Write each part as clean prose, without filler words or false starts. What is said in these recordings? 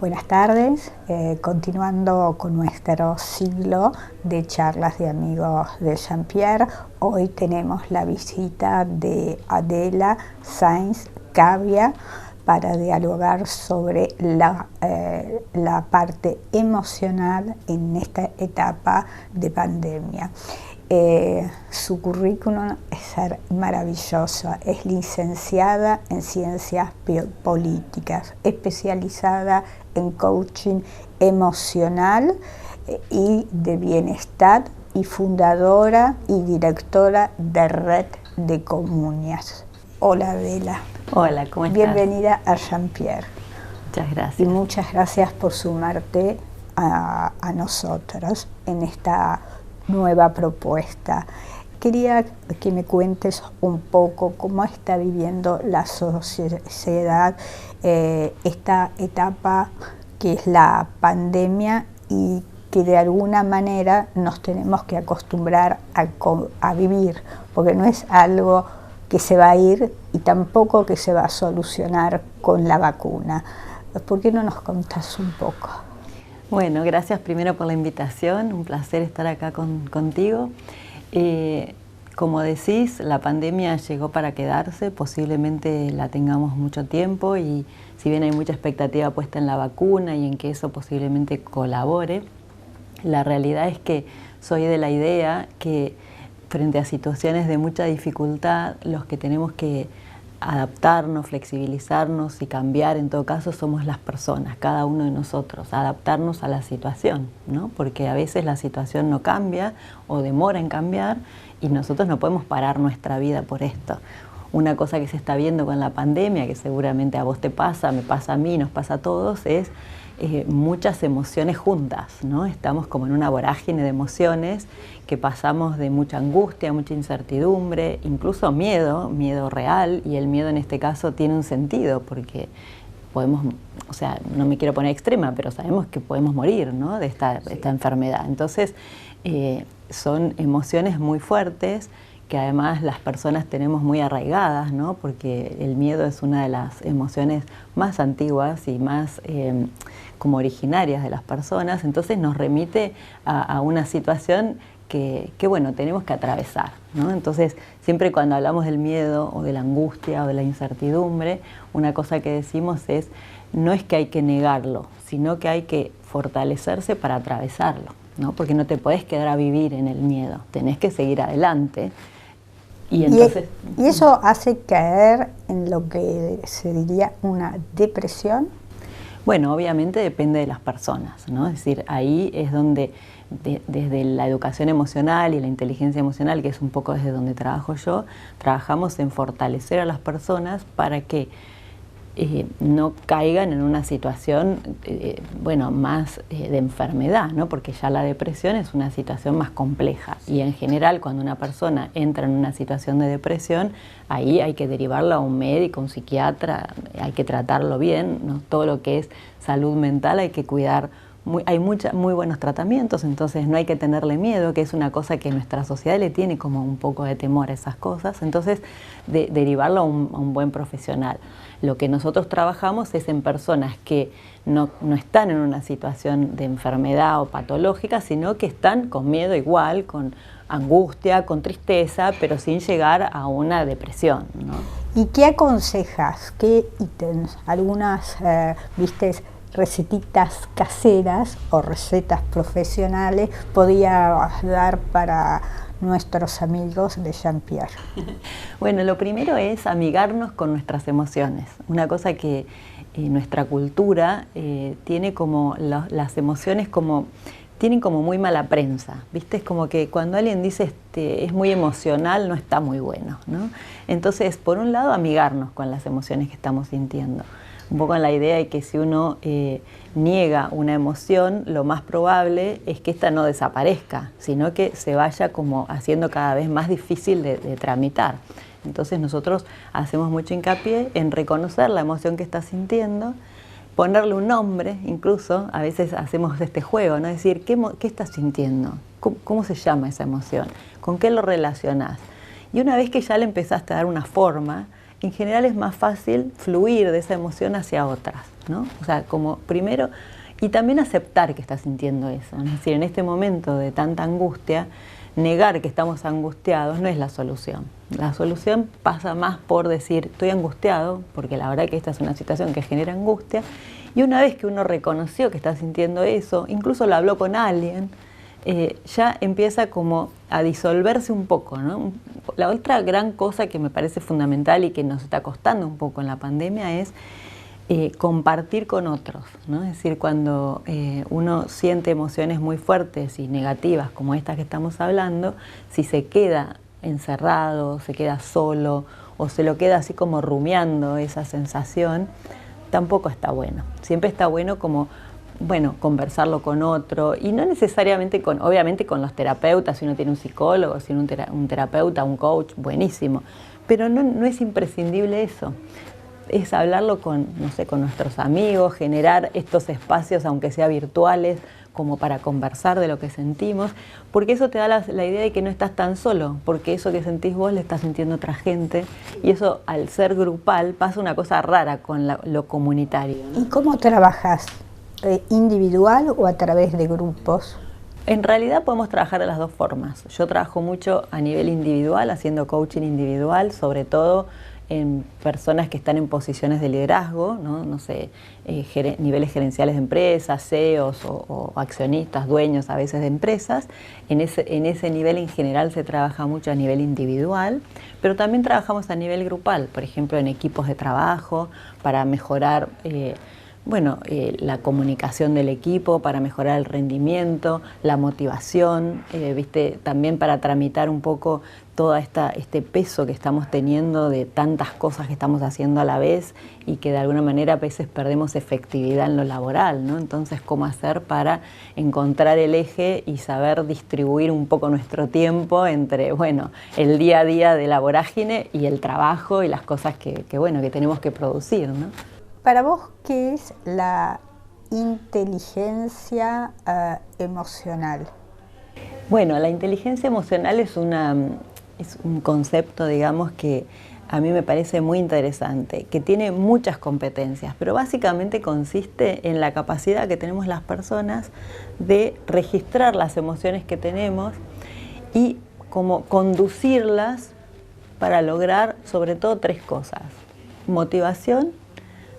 Buenas tardes, continuando con nuestro ciclo de charlas de amigos de Jean-Pierre, hoy tenemos la visita de Adela Sáenz Cavia para dialogar sobre la parte emocional en esta etapa de pandemia. Su currículum es maravilloso, es licenciada en Ciencias Políticas, especializada en coaching emocional y de bienestar y fundadora y directora de Red de Comunas. Hola Adela. Hola, ¿cómo estás? Bienvenida a Jean-Pierre. Muchas gracias. Y muchas gracias por sumarte a nosotros en esta nueva propuesta. Quería que me cuentes un poco cómo está viviendo la sociedad esta etapa que es la pandemia y que de alguna manera nos tenemos que acostumbrar a vivir, porque no es algo que se va a ir y tampoco que se va a solucionar con la vacuna. ¿Por qué no nos contás un poco? Bueno, gracias primero por la invitación, un placer estar acá contigo. Como decís, la pandemia llegó para quedarse, posiblemente la tengamos mucho tiempo y si bien hay mucha expectativa puesta en la vacuna y en que eso posiblemente colabore, la realidad es que soy de la idea que frente a situaciones de mucha dificultad, los que tenemos que adaptarnos, flexibilizarnos y cambiar, en todo caso, somos las personas, cada uno de nosotros, adaptarnos a la situación, ¿no? Porque a veces la situación no cambia o demora en cambiar y nosotros no podemos parar nuestra vida por esto. Una cosa que se está viendo con la pandemia, que seguramente a vos te pasa, me pasa a mí, nos pasa a todos, es muchas emociones juntas, ¿no? Estamos como en una vorágine de emociones que pasamos de mucha angustia, mucha incertidumbre, incluso miedo real, y el miedo en este caso tiene un sentido porque podemos, o sea, no me quiero poner extrema, pero sabemos que podemos morir, ¿no? de esta enfermedad. Entonces, son emociones muy fuertes que además las personas tenemos muy arraigadas, ¿no? Porque el miedo es una de las emociones más antiguas y más como originarias de las personas, entonces nos remite a una situación que bueno, tenemos que atravesar, ¿no? Entonces, siempre cuando hablamos del miedo o de la angustia o de la incertidumbre, una cosa que decimos es, no es que hay que negarlo, sino que hay que fortalecerse para atravesarlo, ¿no? Porque no te podés quedar a vivir en el miedo, tenés que seguir adelante. Y eso hace caer en lo que se diría una depresión. Bueno, obviamente depende de las personas, ¿no? Es decir, ahí es donde desde la educación emocional y la inteligencia emocional, que es un poco desde donde trabajo yo, trabajamos en fortalecer a las personas para que no caigan en una situación bueno, más de enfermedad, ¿no? Porque ya la depresión es una situación más compleja y en general cuando una persona entra en una situación de depresión, ahí hay que derivarlo a un médico, un psiquiatra, hay que tratarlo bien, ¿no? Todo lo que es salud mental hay que cuidar. Hay muy buenos tratamientos, entonces no hay que tenerle miedo, que es una cosa que nuestra sociedad le tiene como un poco de temor a esas cosas, entonces derivarlo a un buen profesional. Lo que nosotros trabajamos es en personas que no están en una situación de enfermedad o patológica, sino que están con miedo igual, con angustia, con tristeza, pero sin llegar a una depresión, ¿no? ¿Y qué aconsejas? ¿Qué ítems? Algunas, vistes, recetitas caseras o recetas profesionales podía dar para nuestros amigos de Jean-Pierre? Bueno, lo primero es amigarnos con nuestras emociones. Una cosa que nuestra cultura tiene como las emociones como tienen como muy mala prensa, ¿viste? Es como que cuando alguien dice es muy emocional, no está muy bueno, ¿no? Entonces, por un lado, amigarnos con las emociones que estamos sintiendo. Un poco en la idea de que si uno niega una emoción, lo más probable es que ésta no desaparezca, sino que se vaya como haciendo cada vez más difícil de tramitar. Entonces nosotros hacemos mucho hincapié en reconocer la emoción que estás sintiendo, ponerle un nombre, incluso a veces hacemos este juego, ¿no? Es decir, ¿qué estás sintiendo? ¿Cómo se llama esa emoción? ¿Con qué lo relacionás? Y una vez que ya le empezaste a dar una forma, en general es más fácil fluir de esa emoción hacia otras, ¿no? O sea, como primero, y también aceptar que estás sintiendo eso. Es decir, en este momento de tanta angustia, negar que estamos angustiados no es la solución. La solución pasa más por decir, estoy angustiado, porque la verdad que esta es una situación que genera angustia, y una vez que uno reconoció que está sintiendo eso, incluso lo habló con alguien, ya empieza como a disolverse un poco, ¿no? La otra gran cosa que me parece fundamental y que nos está costando un poco en la pandemia es compartir con otros, ¿no? Es decir, cuando uno siente emociones muy fuertes y negativas como estas que estamos hablando, si se queda encerrado, se queda solo o se lo queda así como rumiando esa sensación, tampoco está bueno. Siempre está bueno como, bueno, conversarlo con otro y no necesariamente obviamente con los terapeutas, si uno tiene un psicólogo, si uno un terapeuta, un coach, buenísimo, pero no es imprescindible eso. Es hablarlo con, no sé, con nuestros amigos, generar estos espacios, aunque sea virtuales, como para conversar de lo que sentimos, porque eso te da la idea de que no estás tan solo, porque eso que sentís vos le está sintiendo otra gente, y eso al ser grupal pasa una cosa rara con lo comunitario, ¿no? ¿Y cómo trabajas? ¿Individual o a través de grupos? En realidad podemos trabajar de las dos formas. Yo trabajo mucho a nivel individual, haciendo coaching individual, sobre todo en personas que están en posiciones de liderazgo, no sé, niveles gerenciales de empresas, CEOs o accionistas, dueños a veces de empresas. En ese nivel en general se trabaja mucho a nivel individual, pero también trabajamos a nivel grupal, por ejemplo en equipos de trabajo para mejorar la comunicación del equipo, para mejorar el rendimiento, la motivación, también para tramitar un poco todo este peso que estamos teniendo de tantas cosas que estamos haciendo a la vez y que de alguna manera a veces perdemos efectividad en lo laboral, ¿no? Entonces, ¿cómo hacer para encontrar el eje y saber distribuir un poco nuestro tiempo entre, el día a día de la vorágine y el trabajo y las cosas que tenemos que producir, ¿no? Para vos, ¿qué es la inteligencia emocional? Bueno, la inteligencia emocional es un concepto, digamos, que a mí me parece muy interesante, que tiene muchas competencias, pero básicamente consiste en la capacidad que tenemos las personas de registrar las emociones que tenemos y como conducirlas para lograr sobre todo tres cosas: motivación,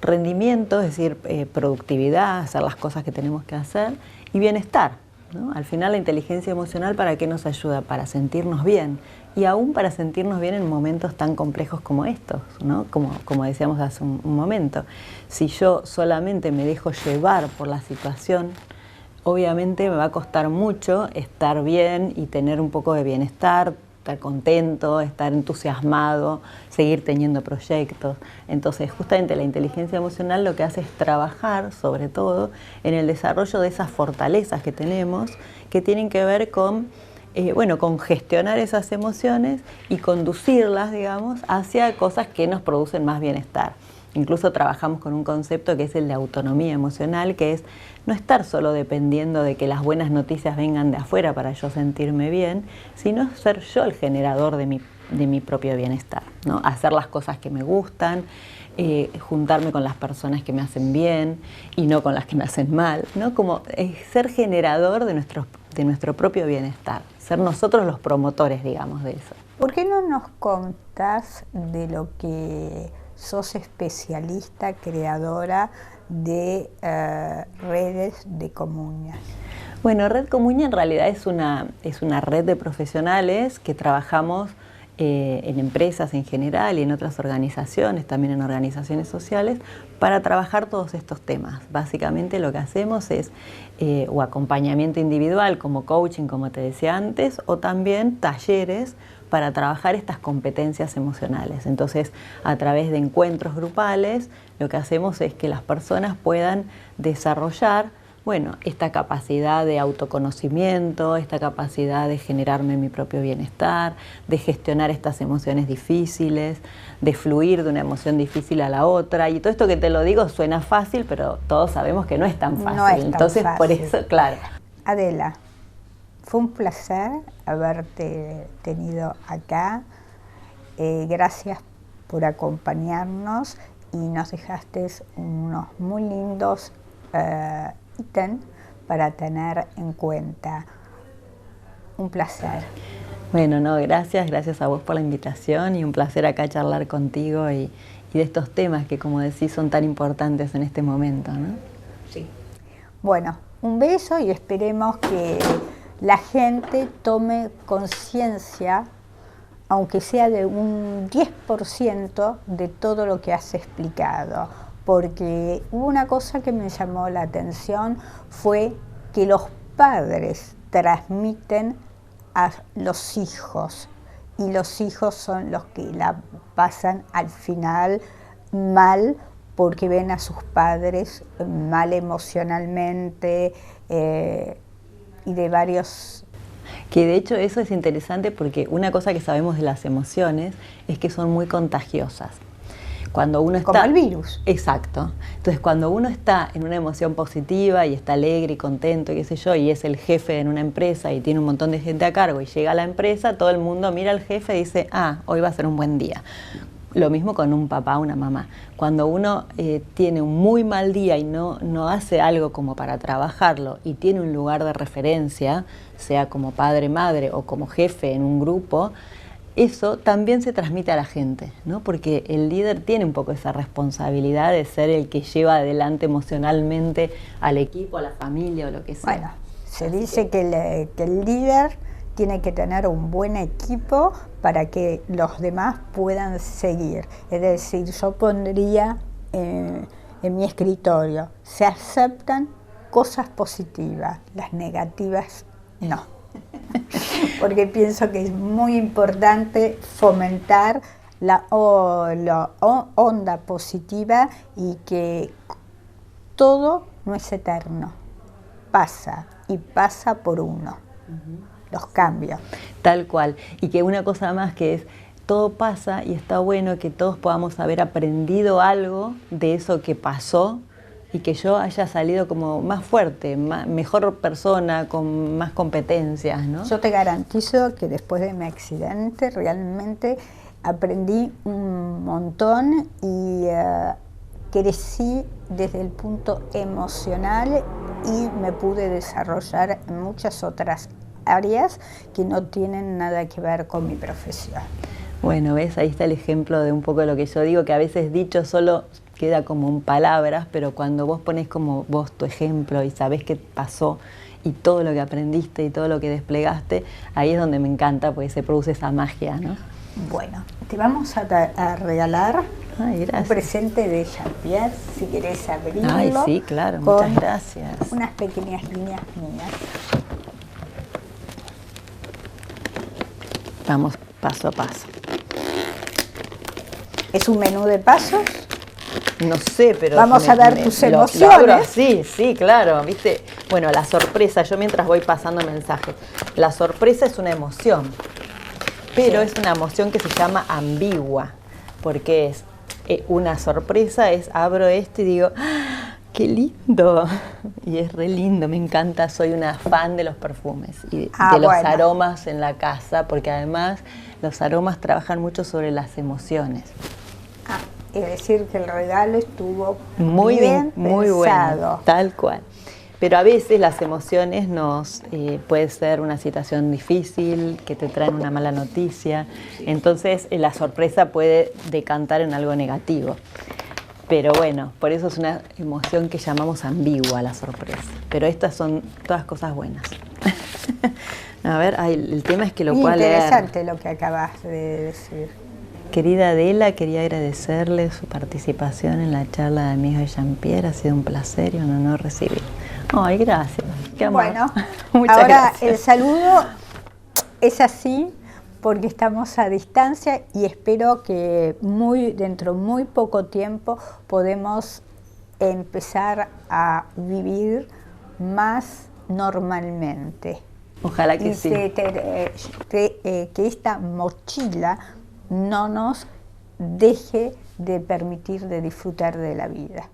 rendimiento, es decir, productividad, hacer las cosas que tenemos que hacer, y bienestar, ¿no? Al final la inteligencia emocional, ¿para qué nos ayuda? Para sentirnos bien, y aún para sentirnos bien en momentos tan complejos como estos, ¿no? Como decíamos hace un momento. Si yo solamente me dejo llevar por la situación, obviamente me va a costar mucho estar bien y tener un poco de bienestar, estar contento, estar entusiasmado, seguir teniendo proyectos. Entonces, justamente la inteligencia emocional lo que hace es trabajar, sobre todo, en el desarrollo de esas fortalezas que tenemos, que tienen que ver con gestionar esas emociones y conducirlas, digamos, hacia cosas que nos producen más bienestar. Incluso trabajamos con un concepto que es el de autonomía emocional, que es no estar solo dependiendo de que las buenas noticias vengan de afuera para yo sentirme bien, sino ser yo el generador de mi propio bienestar, ¿no? Hacer las cosas que me gustan, juntarme con las personas que me hacen bien y no con las que me hacen mal, ¿no? Como ser generador de nuestro propio bienestar, ser nosotros los promotores, digamos, de eso. ¿Por qué no nos contás de lo que sos especialista, creadora de redes de Comuña? Bueno, Red Comuña en realidad es una red de profesionales que trabajamos en empresas en general y en otras organizaciones, también en organizaciones sociales, para trabajar todos estos temas. Básicamente lo que hacemos es o acompañamiento individual como coaching, como te decía antes, o también talleres para trabajar estas competencias emocionales. Entonces, a través de encuentros grupales, lo que hacemos es que las personas puedan desarrollar esta capacidad de autoconocimiento, esta capacidad de generarme mi propio bienestar, de gestionar estas emociones difíciles, de fluir de una emoción difícil a la otra. Y todo esto que te lo digo suena fácil, pero todos sabemos que no es tan fácil. No es tan Entonces, fácil. por eso, claro. Adela, fue un placer haberte tenido acá. Gracias por acompañarnos y nos dejaste unos muy lindos ítems para tener en cuenta. Un placer. Bueno, no, gracias a vos por la invitación y un placer acá charlar contigo y de estos temas que, como decís, son tan importantes en este momento, ¿no? Sí. Bueno, un beso y esperemos que la gente tome conciencia, aunque sea de un 10% de todo lo que has explicado, porque una cosa que me llamó la atención fue que los padres transmiten a los hijos y los hijos son los que la pasan al final mal porque ven a sus padres mal emocionalmente y de varios... Que de hecho eso es interesante porque una cosa que sabemos de las emociones es que son muy contagiosas. Cuando uno está, como el virus. Exacto. Entonces, cuando uno está en una emoción positiva y está alegre y contento, y qué sé yo, y es el jefe en una empresa y tiene un montón de gente a cargo y llega a la empresa, todo el mundo mira al jefe y dice, ah, hoy va a ser un buen día. Lo mismo con un papá o una mamá. Cuando uno tiene un muy mal día y no hace algo como para trabajarlo y tiene un lugar de referencia, sea como padre, madre o como jefe en un grupo, eso también se transmite a la gente, ¿no? Porque el líder tiene un poco esa responsabilidad de ser el que lleva adelante emocionalmente al equipo, a la familia o lo que sea. Bueno, se dice que el líder tiene que tener un buen equipo para que los demás puedan seguir. Es decir, yo pondría en mi escritorio, se aceptan cosas positivas, las negativas no. Porque pienso que es muy importante fomentar la onda positiva y que todo no es eterno, pasa y pasa por uno, los cambios. Tal cual, y que una cosa más que es, todo pasa y está bueno que todos podamos haber aprendido algo de eso que pasó y que yo haya salido como más fuerte, mejor persona, con más competencias, ¿no? Yo te garantizo que después de mi accidente realmente aprendí un montón y crecí desde el punto emocional y me pude desarrollar en muchas otras áreas que no tienen nada que ver con mi profesión. Bueno, ves, ahí está el ejemplo de un poco de lo que yo digo, que a veces dicho solo queda como en palabras, pero cuando vos pones como vos tu ejemplo y sabés qué pasó y todo lo que aprendiste y todo lo que desplegaste, ahí es donde me encanta, porque se produce esa magia, ¿no? Bueno, te vamos a regalar un presente de Jean-Pierre, si querés abrirlo. Ay, sí, claro, muchas gracias. Unas pequeñas líneas mías. Vamos paso a paso. ¿Es un menú de pasos? No sé, pero... Vamos a ver tus emociones. Sí, claro, ¿viste? Bueno, la sorpresa, yo mientras voy pasando mensajes, la sorpresa es una emoción, pero es una emoción que se llama ambigua, porque es una sorpresa, abro esto y digo, ¡ah, qué lindo! Y es re lindo, me encanta, soy una fan de los perfumes y de los aromas en la casa, porque además los aromas trabajan mucho sobre las emociones. Es decir, que el regalo estuvo muy bien muy pensado. Bueno, tal cual. Pero a veces las emociones puede ser una situación difícil, que te traen una mala noticia. Entonces la sorpresa puede decantar en algo negativo. Pero bueno, por eso es una emoción que llamamos ambigua, la sorpresa. Pero estas son todas cosas buenas. A ver, el tema es que lo pueda leer. Interesante lo que acabas de decir. Querida Adela, quería agradecerle su participación en la charla de Amigo de Jean-Pierre. Ha sido un placer y un honor recibir. Ay, gracias. Qué amor. Bueno, muchas ahora gracias. El saludo es así porque estamos a distancia y espero que dentro de muy poco tiempo podemos empezar a vivir más normalmente. Ojalá que sí. Que esta mochila no nos deje de permitir de disfrutar de la vida.